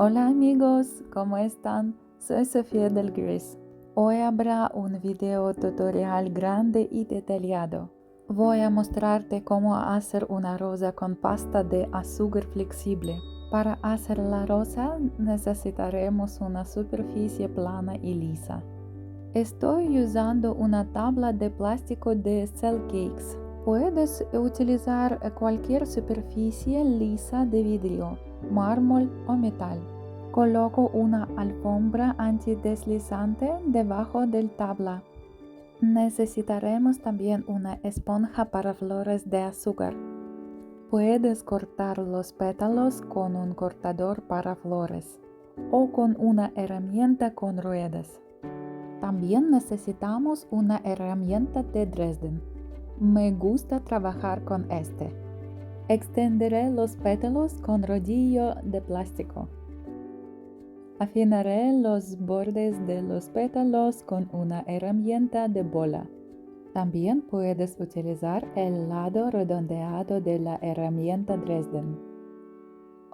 Hola amigos, ¿cómo están? Soy Sofía del Gris. Hoy habrá un video tutorial grande y detallado. Voy a mostrarte cómo hacer una rosa con pasta de azúcar flexible. Para hacer la rosa necesitaremos una superficie plana y lisa. Estoy usando una tabla de plástico de Cell Cakes. Puedes utilizar cualquier superficie lisa de vidrio, mármol o metal. Coloco una alfombra antideslizante debajo del tabla. Necesitaremos también una esponja para flores de azúcar. Puedes cortar los pétalos con un cortador para flores o con una herramienta con ruedas. También necesitamos una herramienta de Dresden. Me gusta trabajar con este. Extenderé los pétalos con rodillo de plástico. Afinaré los bordes de los pétalos con una herramienta de bola. También puedes utilizar el lado redondeado de la herramienta Dresden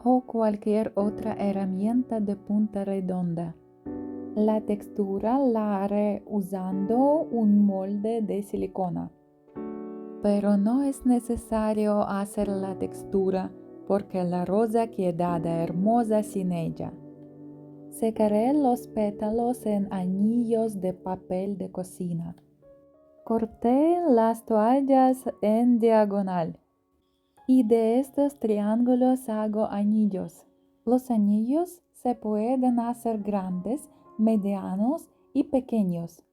o cualquier otra herramienta de punta redonda. La textura la haré usando un molde de silicona. Pero no es necesario hacer la textura porque la rosa quedará hermosa sin ella. Secaré los pétalos en anillos de papel de cocina. Corté las toallas en diagonal y de estos triángulos hago anillos. Los anillos se pueden hacer grandes, medianos y pequeños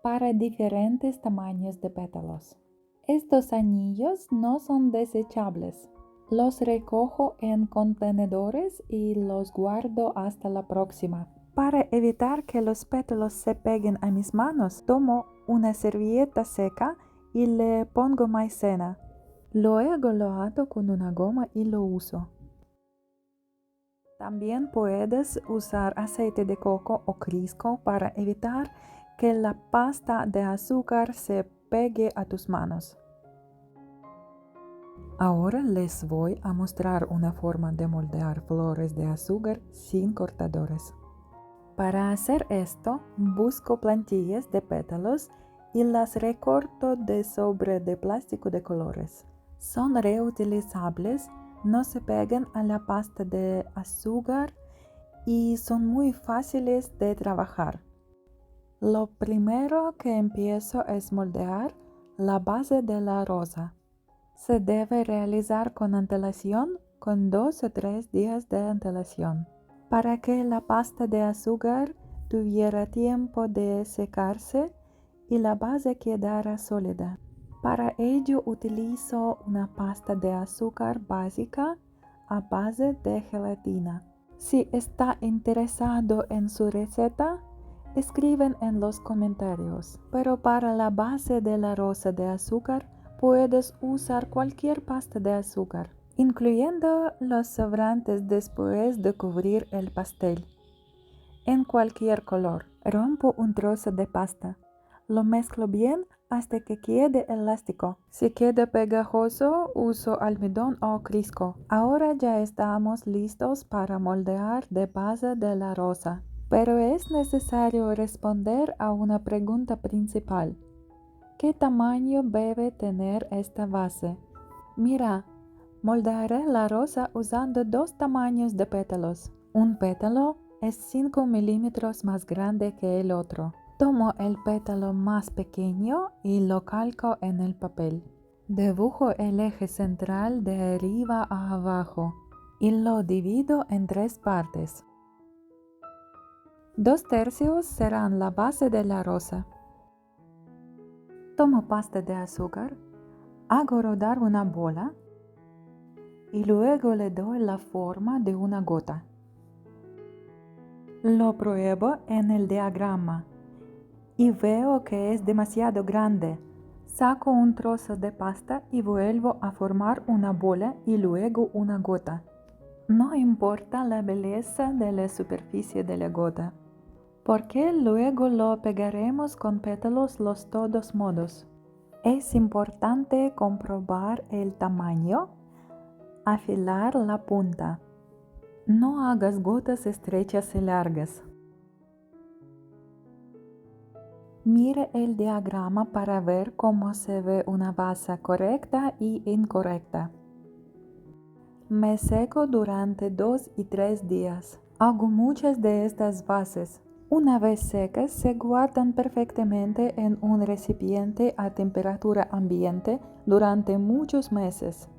para diferentes tamaños de pétalos. Estos anillos no son desechables. Los recojo en contenedores y los guardo hasta la próxima. Para evitar que los pétalos se peguen a mis manos, tomo una servilleta seca y le pongo maicena. Luego lo ato con una goma y lo uso. También puedes usar aceite de coco o Crisco para evitar que la pasta de azúcar se pegue a tus manos. Ahora les voy a mostrar una forma de moldear flores de azúcar sin cortadores. Para hacer esto, busco plantillas de pétalos y las recorto de sobre de plástico de colores. Son reutilizables, no se pegan a la pasta de azúcar y son muy fáciles de trabajar. Lo primero que empiezo es moldear la base de la rosa. Se debe realizar con antelación, con 2 o 3 días de antelación, para que la pasta de azúcar tuviera tiempo de secarse y la base quedara sólida. Para ello utilizo una pasta de azúcar básica a base de gelatina. Si está interesado en su receta, escriben en los comentarios. Pero para la base de la rosa de azúcar, puedes usar cualquier pasta de azúcar, incluyendo los sobrantes después de cubrir el pastel. En cualquier color, rompo un trozo de pasta. Lo mezclo bien hasta que quede elástico. Si queda pegajoso, uso almidón o Crisco. Ahora ya estamos listos para moldear de base de la rosa. Pero es necesario responder a una pregunta principal. ¿Qué tamaño debe tener esta base? Mira, moldearé la rosa usando 2 tamaños de pétalos. Un pétalo es 5 milímetros más grande que el otro. Tomo el pétalo más pequeño y lo calco en el papel. Dibujo el eje central de arriba a abajo y lo divido en 3 partes. 2/3 serán la base de la rosa. Tomo pasta de azúcar, hago rodar una bola y luego le doy la forma de una gota. Lo pruebo en el diagrama y veo que es demasiado grande. Saco un trozo de pasta y vuelvo a formar una bola y luego una gota. No importa la belleza de la superficie de la gota, porque luego lo pegaremos con pétalos los todos modos. Es importante comprobar el tamaño, afilar la punta. No hagas gotas estrechas y largas. Mire el diagrama para ver cómo se ve una base correcta y incorrecta. Me seco durante 2 y 3 días. Hago muchas de estas bases. Una vez secas, se guardan perfectamente en un recipiente a temperatura ambiente durante muchos meses.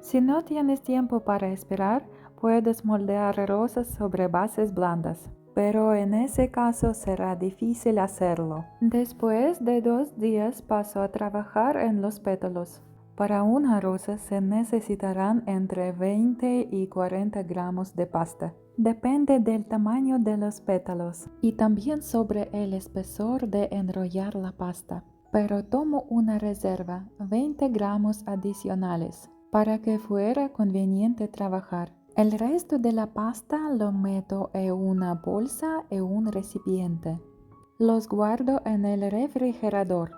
Si no tienes tiempo para esperar, puedes moldear rosas sobre bases blandas, pero en ese caso será difícil hacerlo. Después de 2 días paso a trabajar en los pétalos. Para una rosa se necesitarán entre 20 y 40 gramos de pasta. Depende del tamaño de los pétalos y también sobre el espesor de enrollar la pasta. Pero tomo una reserva, 20 gramos adicionales, para que fuera conveniente trabajar. El resto de la pasta lo meto en una bolsa y un recipiente. Los guardo en el refrigerador.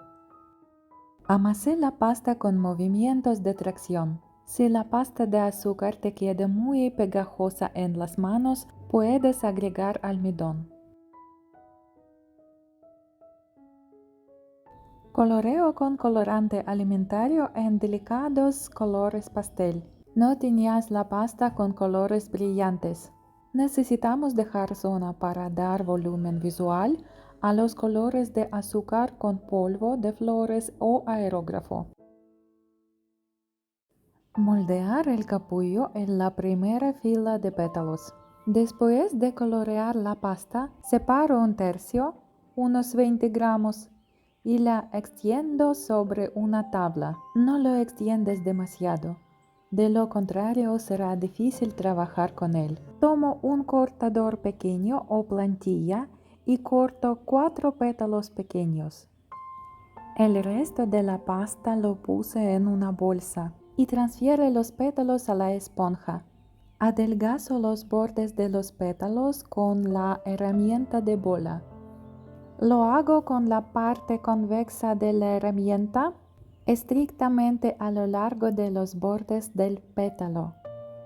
Amasé la pasta con movimientos de tracción. Si la pasta de azúcar te queda muy pegajosa en las manos, puedes agregar almidón. Coloreo con colorante alimentario en delicados colores pastel. No tiñas la pasta con colores brillantes. Necesitamos dejar zona para dar volumen visual a los colores de azúcar con polvo de flores o aerógrafo. Moldear el capullo en la primera fila de pétalos. Después de colorear la pasta, separo un tercio, unos 20 gramos, y la extiendo sobre una tabla. No lo extiendes demasiado, de lo contrario será difícil trabajar con él. Tomo un cortador pequeño o plantilla y corto 4 pétalos pequeños. El resto de la pasta lo puse en una bolsa y transfiere los pétalos a la esponja. Adelgazo los bordes de los pétalos con la herramienta de bola. Lo hago con la parte convexa de la herramienta estrictamente a lo largo de los bordes del pétalo.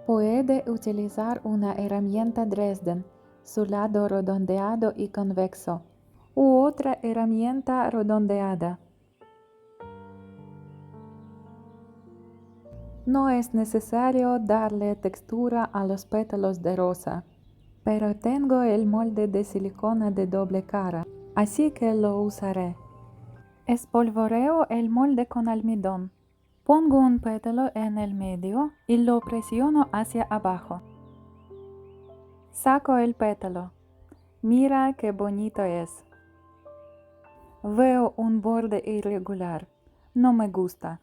Puede utilizar una herramienta Dresden, su lado redondeado y convexo, u otra herramienta redondeada. No es necesario darle textura a los pétalos de rosa, pero tengo el molde de silicona de doble cara, así que lo usaré. Espolvoreo el molde con almidón. Pongo un pétalo en el medio y lo presiono hacia abajo. Saco el pétalo. Mira qué bonito es. Veo un borde irregular. No me gusta.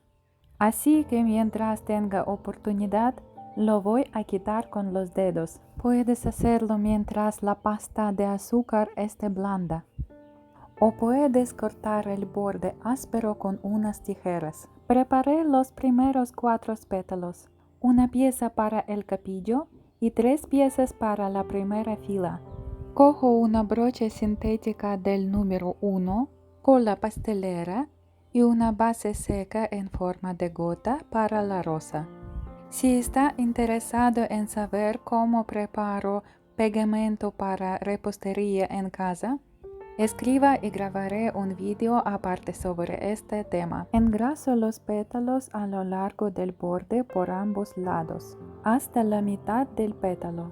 Así que mientras tenga oportunidad, lo voy a quitar con los dedos. Puedes hacerlo mientras la pasta de azúcar esté blanda. O puedes cortar el borde áspero con unas tijeras. Preparé los primeros 4 pétalos, una pieza para el capillo y 3 piezas para la primera fila. Cojo una brocha sintética del número 1, cola pastelera y una base seca en forma de gota para la rosa. Si está interesado en saber cómo preparo pegamento para repostería en casa, escriba y grabaré un vídeo aparte sobre este tema. Engraso los pétalos a lo largo del borde por ambos lados, hasta la mitad del pétalo.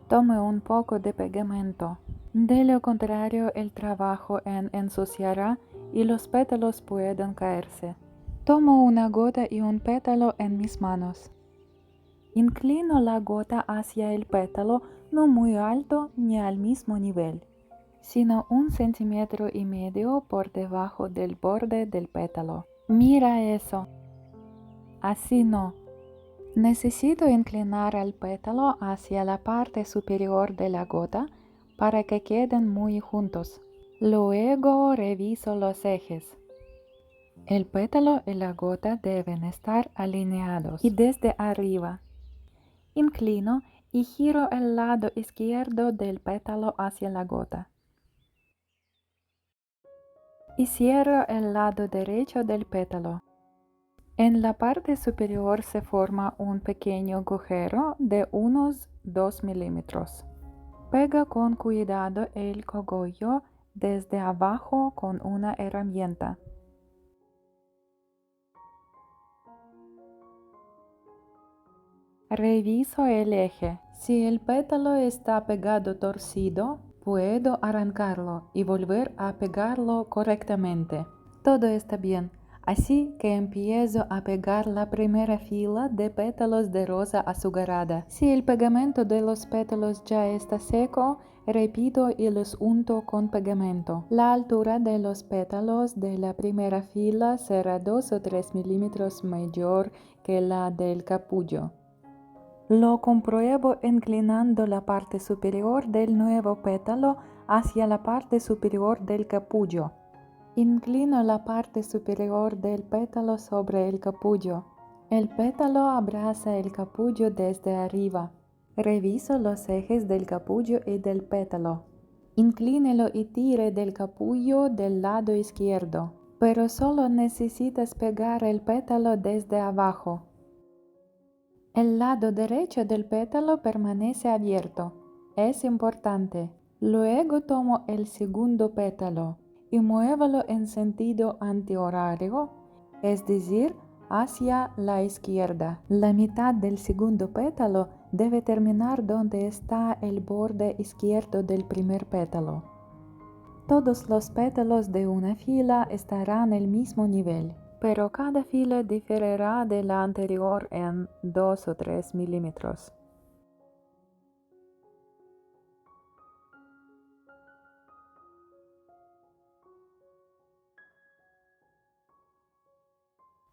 Tome un poco de pegamento. De lo contrario, el trabajo ensuciará y los pétalos pueden caerse. Tomo una gota y un pétalo en mis manos. Inclino la gota hacia el pétalo, no muy alto ni al mismo nivel, sino 1,5 centímetros por debajo del borde del pétalo. Mira eso. Así no. Necesito inclinar el pétalo hacia la parte superior de la gota para que queden muy juntos. Luego reviso los ejes. El pétalo y la gota deben estar alineados y desde arriba. Inclino y giro el lado izquierdo del pétalo hacia la gota. Y cierro el lado derecho del pétalo. En la parte superior se forma un pequeño agujero de unos 2 milímetros. Pega con cuidado el cogollo desde abajo con una herramienta. Reviso el eje. Si el pétalo está pegado torcido, puedo arrancarlo y volver a pegarlo correctamente. Todo está bien, así que empiezo a pegar la primera fila de pétalos de rosa azucarada. Si el pegamento de los pétalos ya está seco, repito y los unto con pegamento. La altura de los pétalos de la primera fila será 2 o 3 milímetros mayor que la del capullo. Lo compruebo inclinando la parte superior del nuevo pétalo hacia la parte superior del capullo. Inclino la parte superior del pétalo sobre el capullo. El pétalo abraza el capullo desde arriba. Reviso los ejes del capullo y del pétalo. Inclínelo y tire del capullo del lado izquierdo, pero solo necesitas pegar el pétalo desde abajo. El lado derecho del pétalo permanece abierto. Es importante. Luego tomo el segundo pétalo y muévalo en sentido antihorario, es decir, hacia la izquierda. La mitad del segundo pétalo debe terminar donde está el borde izquierdo del primer pétalo. Todos los pétalos de una fila estarán al mismo nivel, pero cada fila diferirá de la anterior en 2 o 3 milímetros.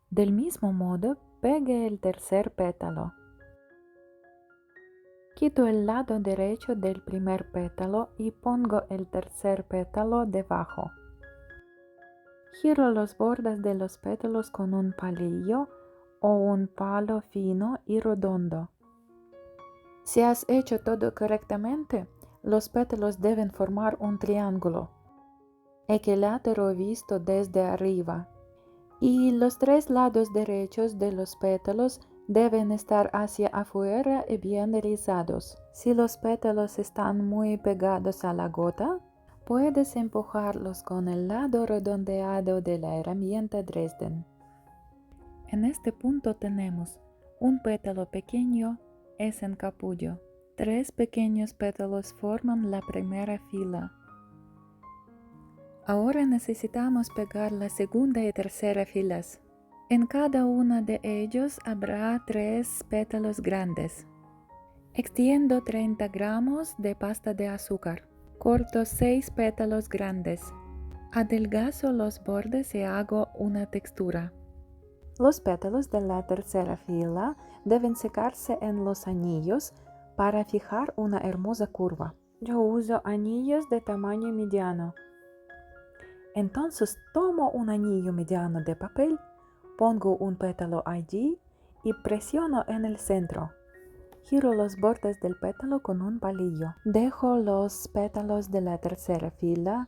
Del mismo modo, pegue el tercer pétalo. Quito el lado derecho del primer pétalo y pongo el tercer pétalo debajo. Giro los bordes de los pétalos con un palillo o un palo fino y redondo. Si has hecho todo correctamente, los pétalos deben formar un triángulo, equilátero visto desde arriba, y los 3 lados derechos de los pétalos deben estar hacia afuera y bien rizados. Si los pétalos están muy pegados a la gota, puedes empujarlos con el lado redondeado de la herramienta Dresden. En este punto tenemos un pétalo pequeño, es en capullo. 3 pequeños pétalos forman la primera fila. Ahora necesitamos pegar la segunda y tercera filas. En cada uno de ellos habrá 3 pétalos grandes. Extiendo 30 gramos de pasta de azúcar. Corto 6 pétalos grandes. Adelgazo los bordes y hago una textura. Los pétalos de la tercera fila deben secarse en los anillos para fijar una hermosa curva. Yo uso anillos de tamaño mediano. Entonces tomo un anillo mediano de papel, pongo un pétalo allí y presiono en el centro. Giro los bordes del pétalo con un palillo. Dejo los pétalos de la tercera fila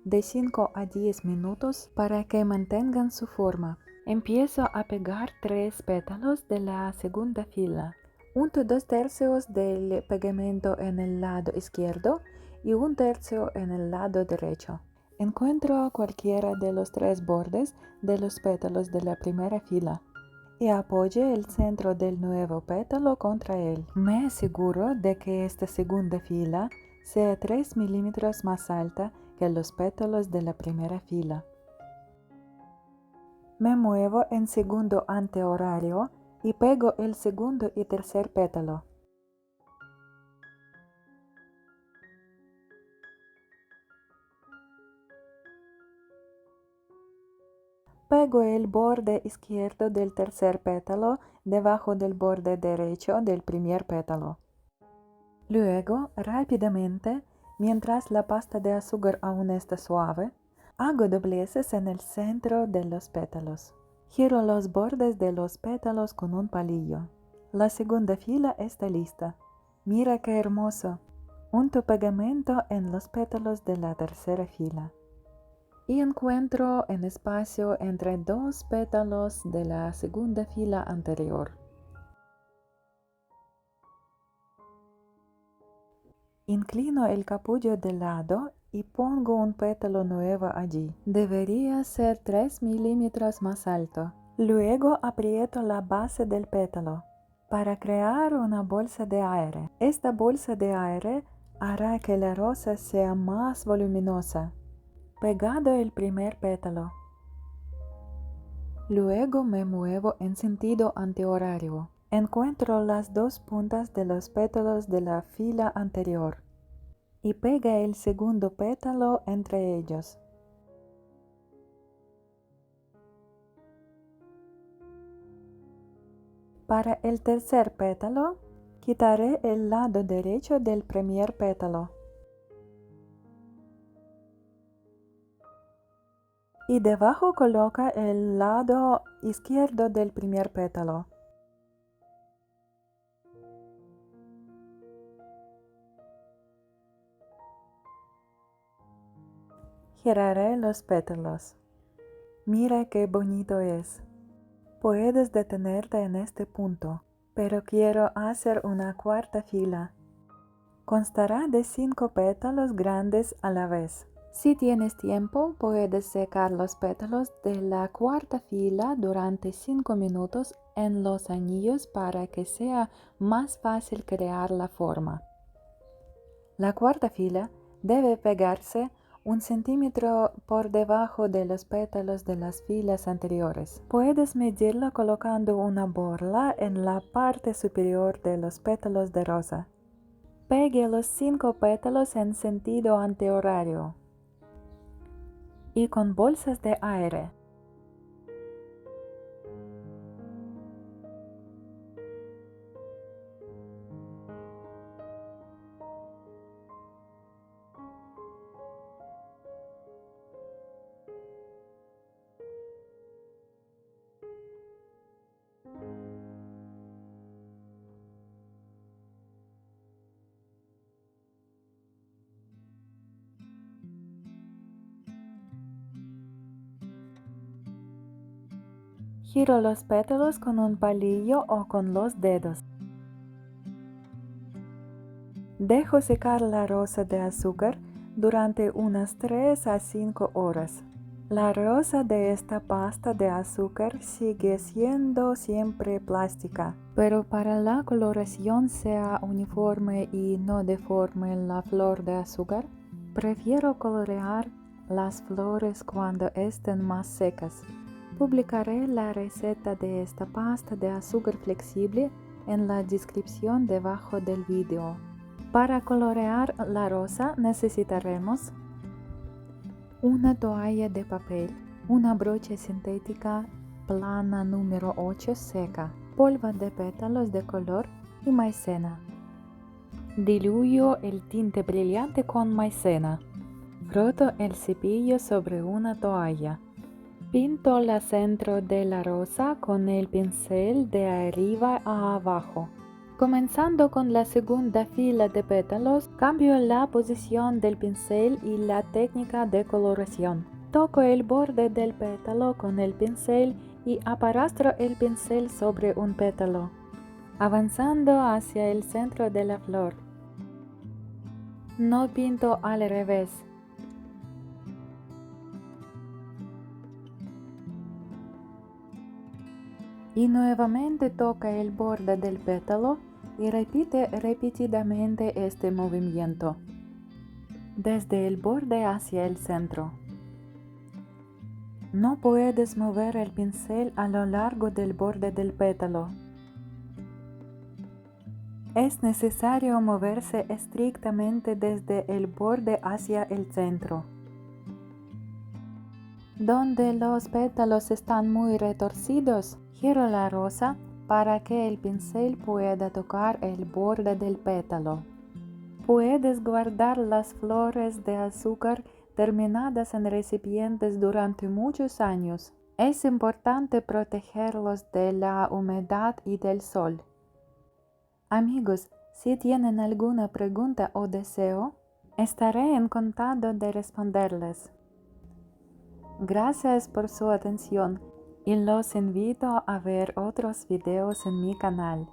de 5 a 10 minutos para que mantengan su forma. Empiezo a pegar 3 pétalos de la segunda fila. Unto 2/3 del pegamento en el lado izquierdo y 1/3 en el lado derecho. Encuentro cualquiera de los 3 bordes de los pétalos de la primera fila y apoye el centro del nuevo pétalo contra él. Me aseguro de que esta segunda fila sea 3 milímetros más alta que los pétalos de la primera fila. Me muevo en segundo antihorario y pego el segundo y tercer pétalo. Pego el borde izquierdo del tercer pétalo debajo del borde derecho del primer pétalo. Luego, rápidamente, mientras la pasta de azúcar aún está suave, hago dobleces en el centro de los pétalos. Giro los bordes de los pétalos con un palillo. La segunda fila está lista. Mira qué hermoso. Unto pegamento en los pétalos de la tercera fila. y encuentro un espacio entre dos pétalos de la segunda fila anterior. Inclino el capullo de lado y pongo un pétalo nuevo allí. Debería ser 3 milímetros más alto. Luego aprieto la base del pétalo para crear una bolsa de aire. Esta bolsa de aire hará que la rosa sea más voluminosa. Pegado el primer pétalo. Luego me muevo en sentido antihorario. Encuentro las dos puntas de los pétalos de la fila anterior y pega el segundo pétalo entre ellos. Para el tercer pétalo, quitaré el lado derecho del primer pétalo y debajo coloca el lado izquierdo del primer pétalo. Giraré los pétalos. Mira qué bonito es. Puedes detenerte en este punto, pero quiero hacer una cuarta fila. Constará de 5 pétalos grandes a la vez. Si tienes tiempo, puedes secar los pétalos de la cuarta fila durante 5 minutos en los anillos para que sea más fácil crear la forma. La cuarta fila debe pegarse 1 centímetro por debajo de los pétalos de las filas anteriores. Puedes medirlo colocando una borla en la parte superior de los pétalos de rosa. Pegue los 5 pétalos en sentido antihorario y con bolsas de aire. Giro los pétalos con un palillo o con los dedos. Dejo secar la rosa de azúcar durante unas 3 a 5 horas. La rosa de esta pasta de azúcar sigue siendo siempre plástica, pero para la coloración sea uniforme y no deforme la flor de azúcar, prefiero colorear las flores cuando estén más secas. Publicaré la receta de esta pasta de azúcar flexible en la descripción debajo del video. Para colorear la rosa necesitaremos una toalla de papel, una brocha sintética plana número 8 seca, polvo de pétalos de color y maicena. Diluyo el tinte brillante con maicena. Froto el cepillo sobre una toalla. Pinto el centro de la rosa con el pincel de arriba a abajo. Comenzando con la segunda fila de pétalos, cambio la posición del pincel y la técnica de coloración. Toco el borde del pétalo con el pincel y arrastro el pincel sobre un pétalo, avanzando hacia el centro de la flor. No pinto al revés. Y nuevamente toca el borde del pétalo y repite repetidamente este movimiento, desde el borde hacia el centro. No puedes mover el pincel a lo largo del borde del pétalo. Es necesario moverse estrictamente desde el borde hacia el centro. Donde los pétalos están muy retorcidos, giro la rosa para que el pincel pueda tocar el borde del pétalo. Puedes guardar las flores de azúcar terminadas en recipientes durante muchos años. Es importante protegerlos de la humedad y del sol. Amigos, si tienen alguna pregunta o deseo, estaré encantado de responderles. Gracias por su atención y los invito a ver otros videos en mi canal.